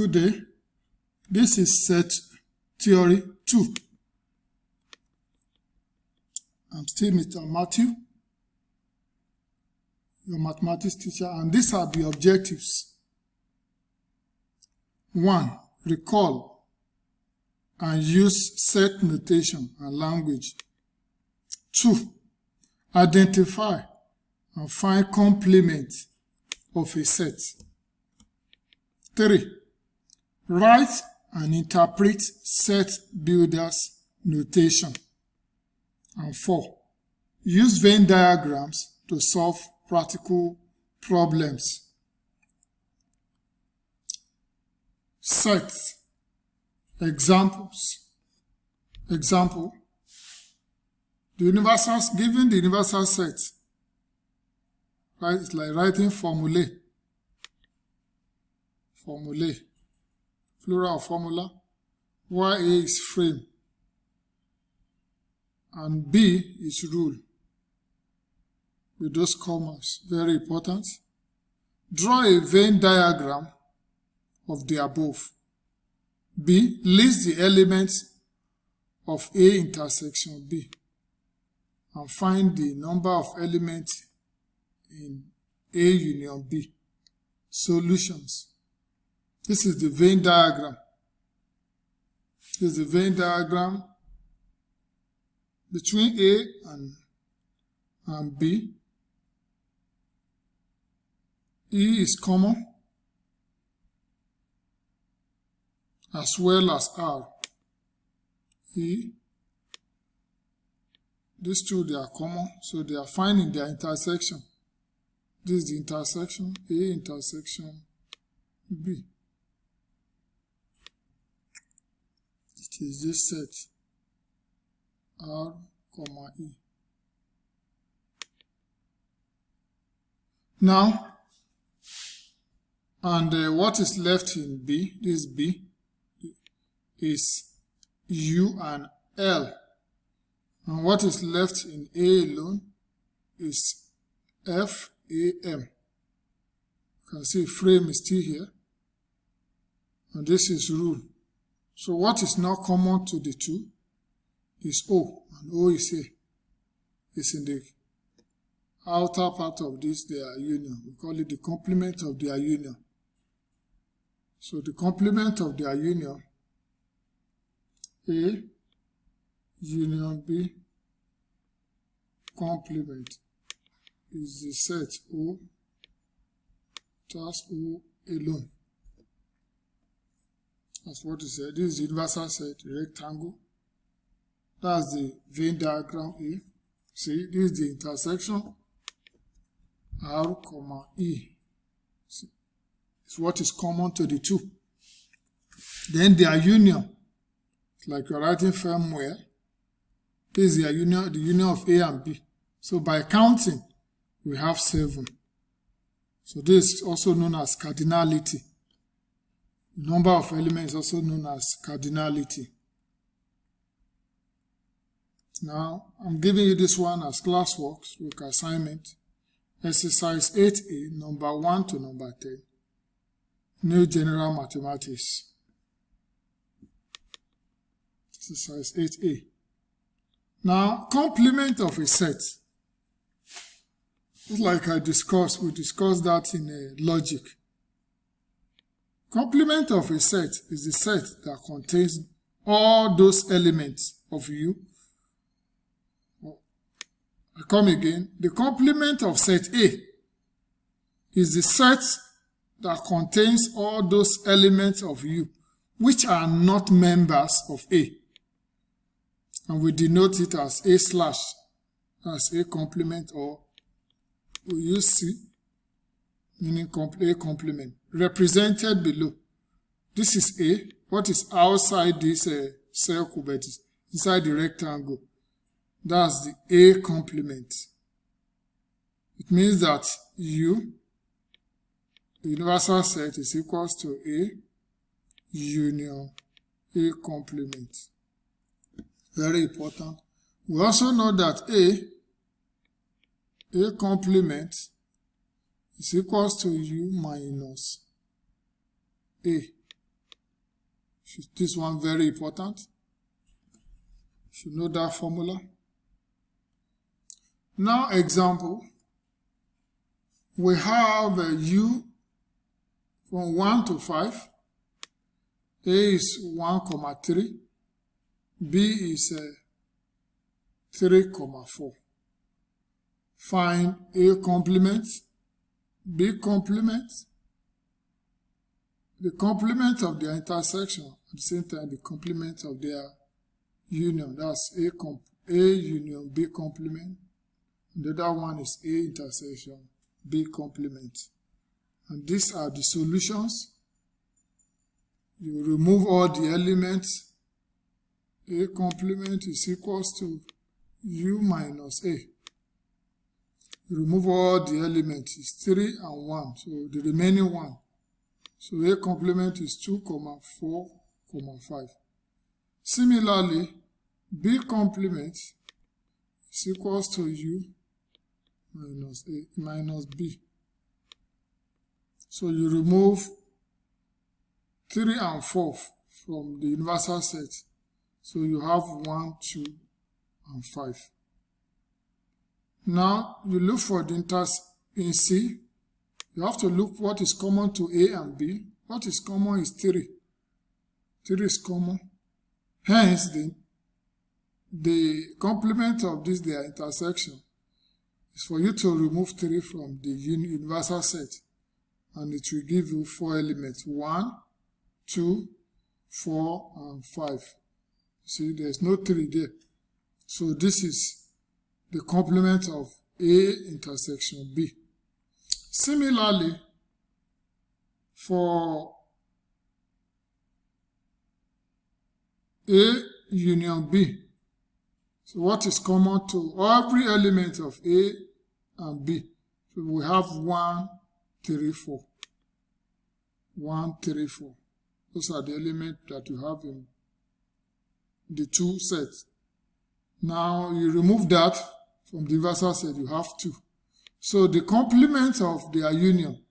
Good day. This is set theory 2. I'm still Mr. Matthew, your mathematics teacher, and these are the objectives. 1. Recall and use set notation and language. 2. Identify and find complement of a set. 3. Write and interpret set builders notation. And 4. Use Venn diagrams to solve practical problems. Set examples. Example: given the universal set, right? It's like writing formulae. Plural of formula. YA is frame and B is rule. With those commas, very important. Draw a Venn diagram of the above. B. List the elements of A intersection B and find the number of elements in A union B. Solutions. This is the Venn diagram. This is the Venn diagram between A and B. E is common, as well as R. E, these two, they are common, so they are finding their intersection. This is the intersection, A intersection B. It is this set, R, E. Now, and what is left in B, this B, is U and L. And what is left in A alone is F, A, M. You can see frame is still here. And this is rule. So what is not common to the two is O. And O is here. It's in the outer part of this, their union. We call it the complement of their union. So the complement of their union, A union B complement, is the set O, just O alone. That's what it said. This is the universal set, rectangle. That's the Venn diagram A. See, this is the intersection R, E. See, it's what is common to the two. Then their union, like you're writing firmware, this is their union, the union of A and B. So by counting, we have 7. So this is also known as cardinality. The number of elements is also known as cardinality. Now, I'm giving you this one as classwork, work assignment. Exercise 8A, number 1 to number 10. New General Mathematics. Exercise 8A. Now, complement of a set. Just like we discussed that in logic. Complement of a set is the set that contains all those elements of U. I come again. The complement of set A is the set that contains all those elements of U which are not members of A. And we denote it as A slash, as A complement, or we use C, meaning A complement, represented below. This is A. What is outside this circle, but is inside the rectangle? That's the A complement. It means that U, the universal set, is equals to A union A complement. Very important. We also know that A complement is equals to U minus A. This one very important. You should know that formula. Now example. We have U from 1 to 5. A is 1,3. B is 3,4. Find A complement, B complement, the complement of their intersection, at the same time the complement of their union. That's A union B complement. And the other one is A intersection B complement. And these are the solutions. You remove all the elements. A complement is equals to U minus A. You remove all the elements. It's 3 and 1. So the remaining one. So A complement is 2, 4, 5. Similarly, B complement is equals to U minus A minus B. So you remove 3 and 4 from the universal set. So you have 1, 2, and 5. Now you look for the in C. You have to look what is common to A and B. What is common is 3. 3 is common. Hence, the complement of this, their intersection, is for you to remove 3 from the universal set. And it will give you 4 elements. 1, 2, 4, and 5. See, there's no 3 there. So this is the complement of A intersection B. Similarly, for A union B, so what is common to every element of A and B? So we have 1, 3, 4. 1, 3, 4. Those are the elements that you have in the two sets. Now you remove that from the universal set, you have 2. So the complement of their union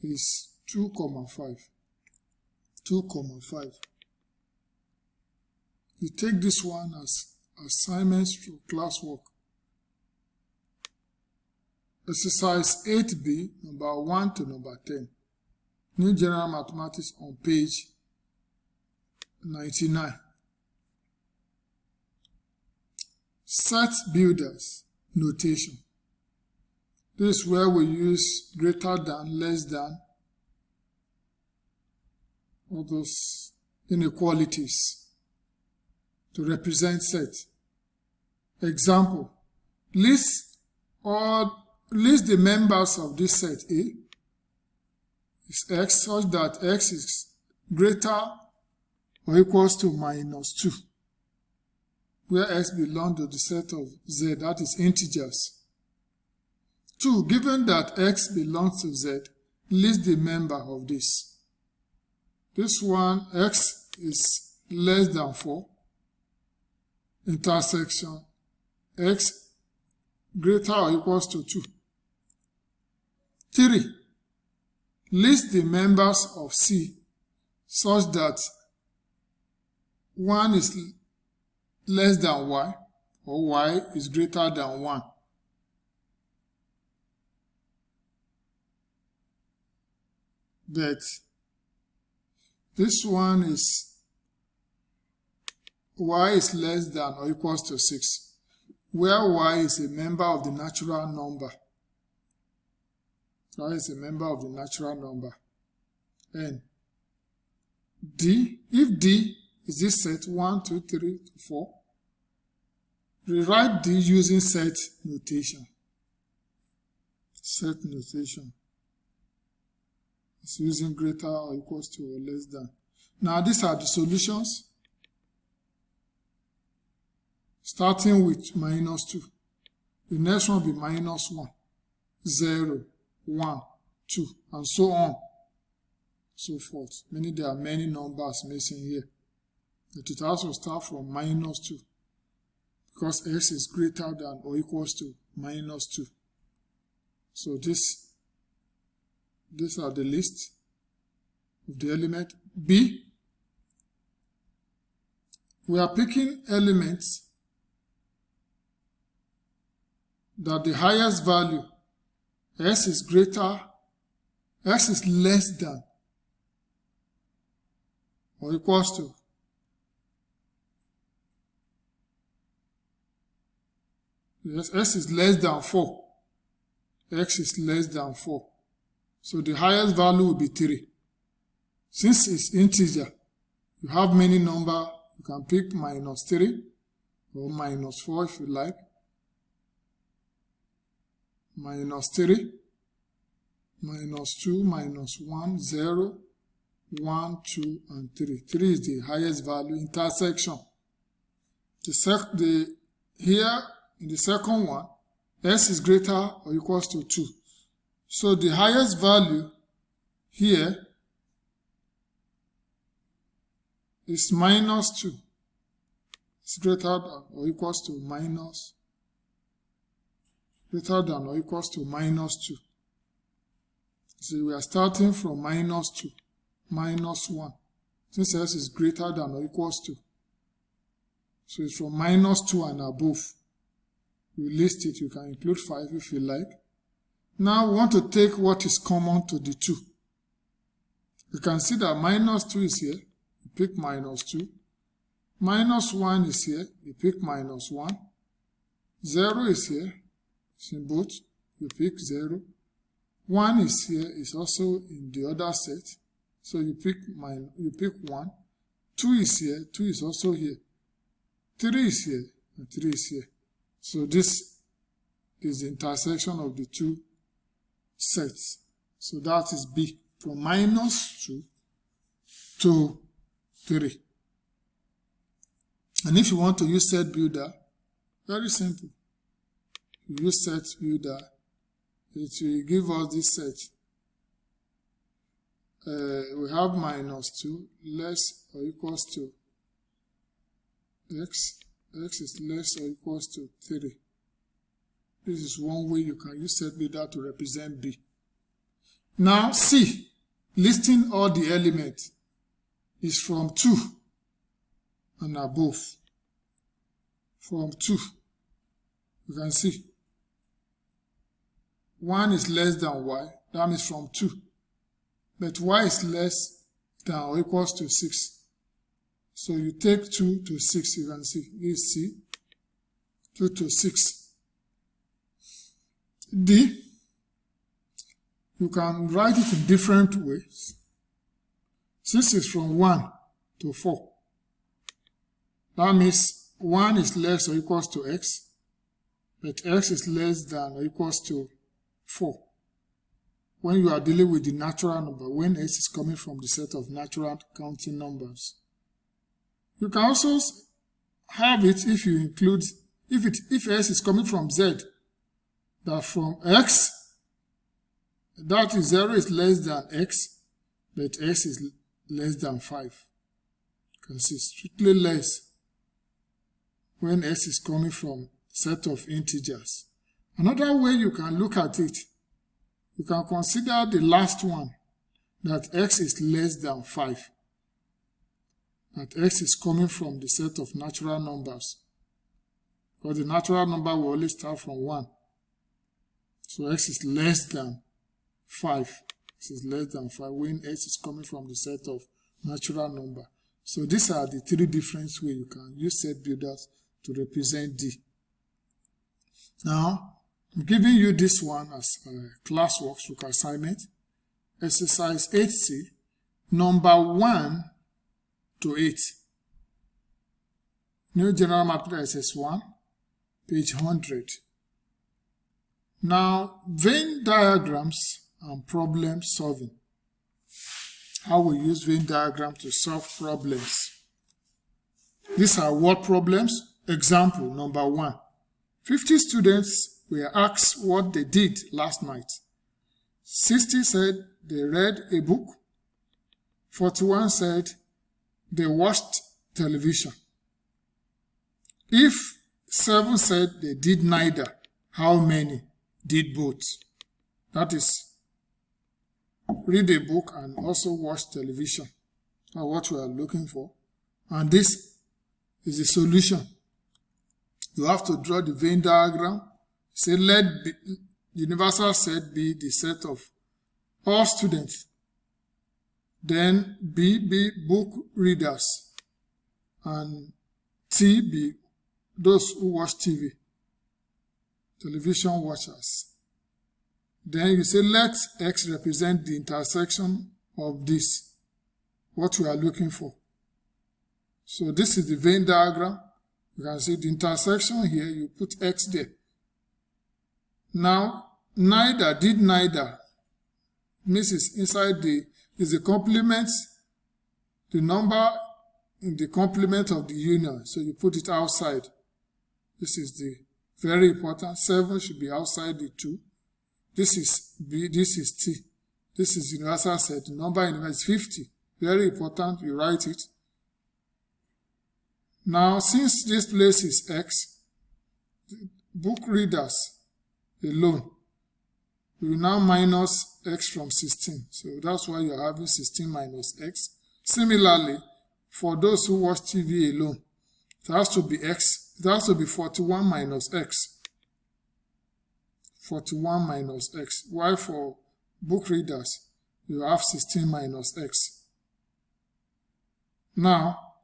is 2, 5. 2, 5. You take this one as assignments to classwork. Exercise 8B, number 1 to number 10. New General Mathematics on page 99. Set builders notation. This is where we use greater than, less than, all those inequalities to represent set. Example, list the members of this set A is X such that X is greater or equals to minus 2, where X belongs to the set of Z, that is integers. 2. Given that X belongs to Z, list the member of this. This one, X is less than 4, intersection X greater or equals to 2. 3. List the members of C such that 1 is less than Y or Y is greater than 1. That this one is Y is less than or equals to 6, where Y is a member of the natural number. Y is a member of the natural number. And D, if D is this set 1, 2, 3, 4, rewrite D using set notation. Set notation. It's using greater or equals to or less than. Now these are the solutions. Starting with minus 2. The next one will be minus 1, 0, 1, 2, and so on, so forth. Meaning there are many numbers missing here. But it also starts from minus 2, because X is greater than or equals to minus 2. So these are the list of the element. B, we are picking elements that the highest value, x is less than or equals to x is less than 4. X is less than 4. So the highest value will be 3. Since it's integer, you have many numbers. You can pick -3 or -4 if you like. -3, -2, -1, 0, 1, 2, and 3. 3 is the highest value intersection. Here in the second one, s is greater or equals to 2. So the highest value here is -2. It's greater than or equals to -2. So we are starting from -2, -1. Since s is greater than or equals to, so it's from -2 and above. You list it, you can include 5 if you like. Now we want to take what is common to the 2. You can see that -2 is here, you pick -2. -1 is here, you pick -1. 0 is here, it's in both, you pick 0. 1 is here, it's also in the other set, so you pick 1. 2 is here, 2 is also here. 3 is here, and 3 is here. So this is the intersection of the two sets. So that is B, from -2 to 3. And if you want to use set builder, very simple. You use set builder, it will give us this set. We have -2 less or equals to x. X is less or equals to 3. This is one way you can use set builder to represent B. Now C, listing all the elements, is from 2 and above. From 2, you can see 1 is less than y, that means from 2. But y is less than or equals to 6. So you take 2 to 6, you can see, this is C, 2 to 6. D, you can write it in different ways. Since it's from 1 to 4, that means 1 is less or equals to x, but x is less than or equals to 4. When you are dealing with the natural number, when s is coming from the set of natural counting numbers. You can also have it if you include, if s is coming from z, that from x, that is 0 is less than x, but s is less than 5. You can see strictly less when s is coming from set of integers. Another way you can look at it, you can consider the last one, that x is less than 5. That x is coming from the set of natural numbers. Because the natural number will always start from 1. So x is less than 5. X is less than 5 when x is coming from the set of natural number. So these are the 3 different ways you can use set builders to represent D. Now, I'm giving you this one as classwork book assignment. Exercise 8C, number 1 to 8. New General Mathematics SS1, page 100. Now, Venn diagrams and problem solving. How we use Venn diagram to solve problems. These are word problems. Example number 1. 50 students were asked what they did last night. 60 said they read a book. 41 said they watched television. If 7 said they did neither, how many did both? That is, read a book and also watch television. That's what we are looking for. And this is the solution. You have to draw the Venn diagram. Say let B, universal set be the set of all students. Then B be book readers. And T be those who watch TV, television watchers. Then you say let X represent the intersection of this, what we are looking for. So this is the Venn diagram. You can see the intersection here, you put X there. Now, neither did neither means it's inside is the complement, the number in the complement of the union. So you put it outside. This is the very important. 7 should be outside the 2. This is B, this is T. This is universal set. The number in is 50. Very important, you write it. Now, since this place is X, book readers alone, we will now minus X from 16. So that's why you're having 16 minus X. Similarly, for those who watch TV alone, it has to be X. It has to be 41 minus X. 41 minus X. While for book readers, you have 16 minus X. Now,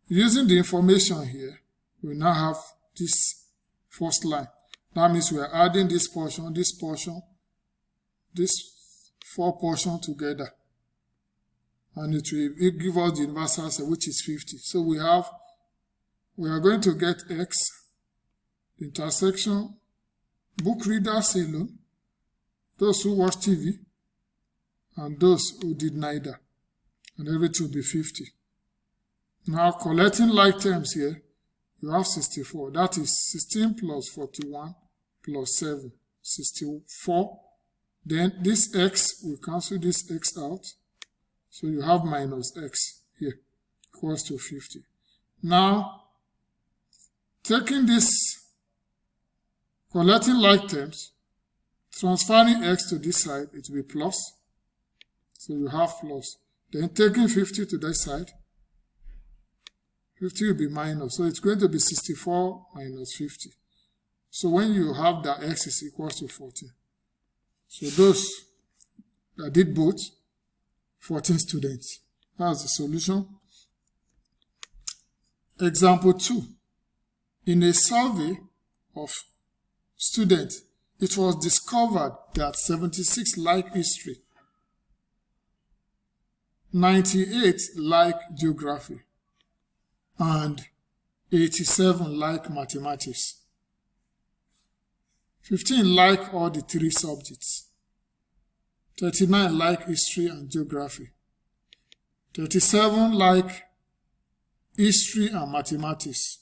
using the information here, we now have this first line. That means we are adding this 4 portions together. And it will give us the universal set, which is 50. So we are going to get X, the intersection, book readers alone, those who watch TV, and those who did neither. And everything will be 50. Now, collecting like terms here, you have 64. That is 16 plus 41 plus 7, 64. Then this X, we cancel this X out. So you have minus X here, equals to 50. Now, taking this, collecting like terms, transferring X to this side, it will be plus. So you have plus. Then taking 50 to this side, 50 will be minus. So it's going to be 64 minus 50. So when you have that X is equals to 14. So those that did both, 14 students. That's the solution. Example 2. In a survey of students, it was discovered that 76 like history, 98 like geography, and 87 like mathematics. 15 like all the 3 subjects. 39 like history and geography. 37 like history and mathematics.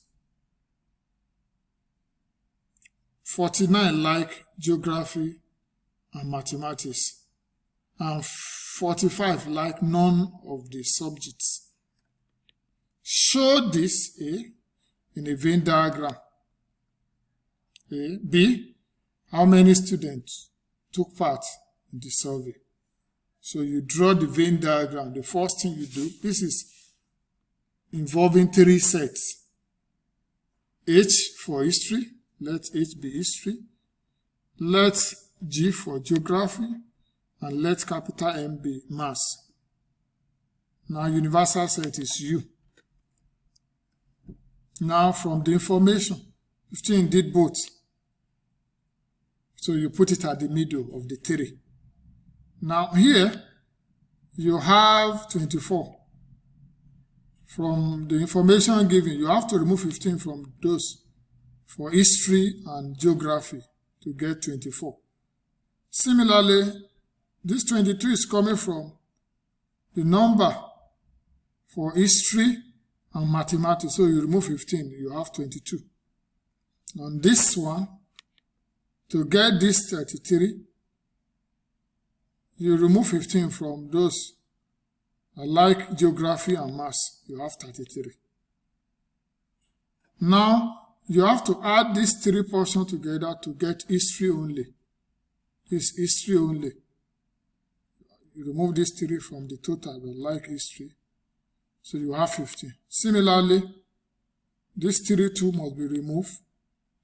49 like geography and mathematics. And 45 like none of the subjects. Show this A in a Venn diagram. A. B. How many students took part in the survey? So you draw the Venn diagram. The first thing you do, this is involving 3 sets. H for history, let H be history. Let G for geography, and let capital M be maths. Now universal set is U. Now from the information, 15 did both. So you put it at the middle of the 3. Now here, you have 24. From the information given, you have to remove 15 from those for history and geography to get 24. Similarly, this 22 is coming from the number for history and mathematics. So you remove 15, you have 22. On this one, to get this 33, you remove 15 from those like geography and maths. You have 33. Now, you have to add these 3 portions together to get history only. This history only. You remove these 3 from the total, like history. So you have 15. Similarly, This 3 2 must be removed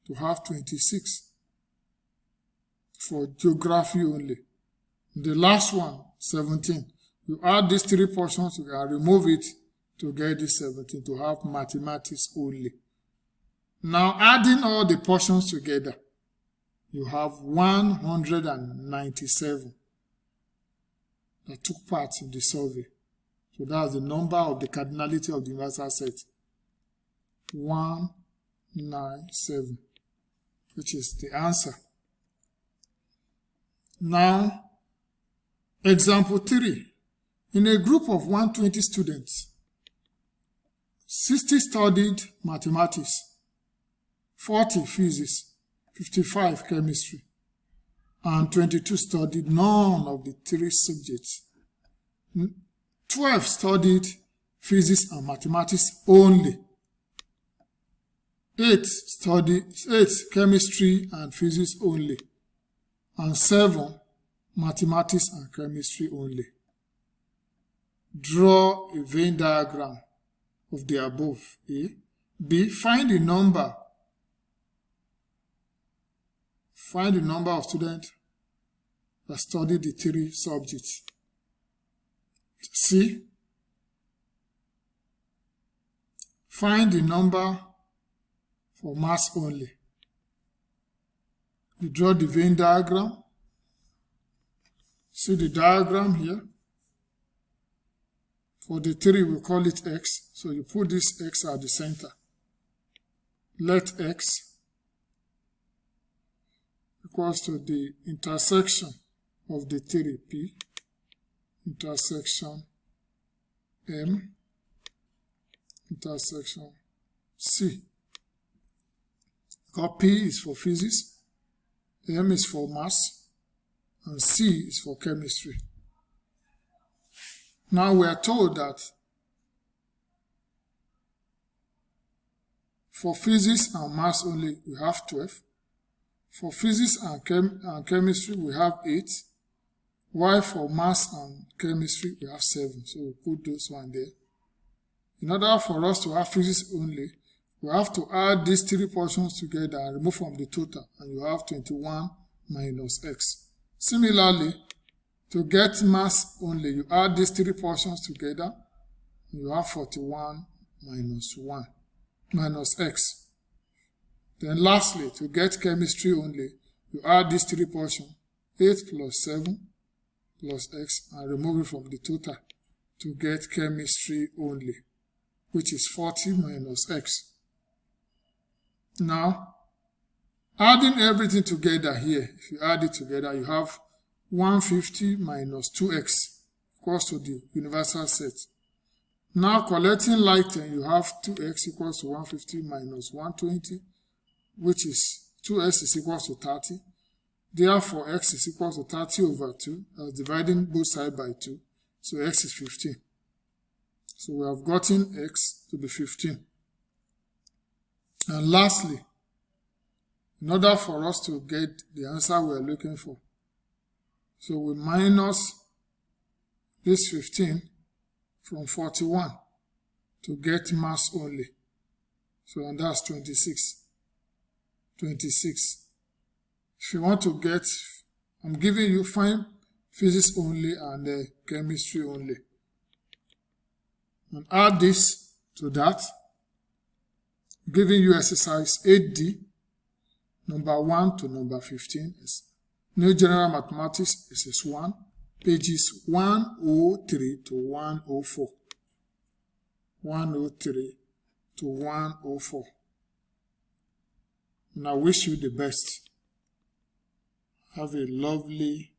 to have 26 for geography only. The last one, 17. You add these 3 portions together and remove it to get this 17 to have mathematics only. Now adding all the portions together, you have 197 that took part in the survey. So that's the number of the cardinality of the universal set. 197, which is the answer. Now, example 3. In a group of 120 students, 60 studied mathematics, 40 physics, 55 chemistry, and 22 studied none of the 3 subjects. 12 studied physics and mathematics only. 8 studied chemistry and physics only, and 7 mathematics and chemistry only. Draw a Venn diagram of the above. A. B. Find the number of students that study the 3 subjects. C. Find the number for maths only. You draw the Venn diagram. See the diagram here. For the 3, we call it X. So you put this X at the center. Let X equals to the intersection of the 3, P, intersection M, intersection C. Because P is for physics, M is for maths, and C is for chemistry. Now we are told that for physics and maths only, we have 12. For physics and chemistry, we have 8. While for maths and chemistry, we have 7. So we put those one there. In order for us to have physics only, we have to add these 3 portions together and remove from the total, and you have 21 minus X. Similarly, to get mass only, you add these 3 portions together, and you have 41 minus 1 minus X. Then lastly, to get chemistry only, you add these 3 portions, 8 plus 7 plus X, and remove it from the total to get chemistry only, which is 40 minus X. Now, adding everything together here, if you add it together, you have 150 minus 2x equals to the universal set. Now, collecting like 10, you have 2x equals to 150 minus 120, which is 2x is equals to 30. Therefore, x is equals to 30 over 2, as dividing both sides by 2. So x is 15. So we have gotten x to be 15. And lastly, in order for us to get the answer we are looking for, so we minus this 15 from 41 to get mass only. So, and that's 26. 26. If you want to get, I'm giving you find physics only and chemistry only. And add this to that, giving you exercise 8D, number 1 to number 15 is New General Mathematics, is 1, pages 103 to 104. 103 to 104. And I wish you the best. Have a lovely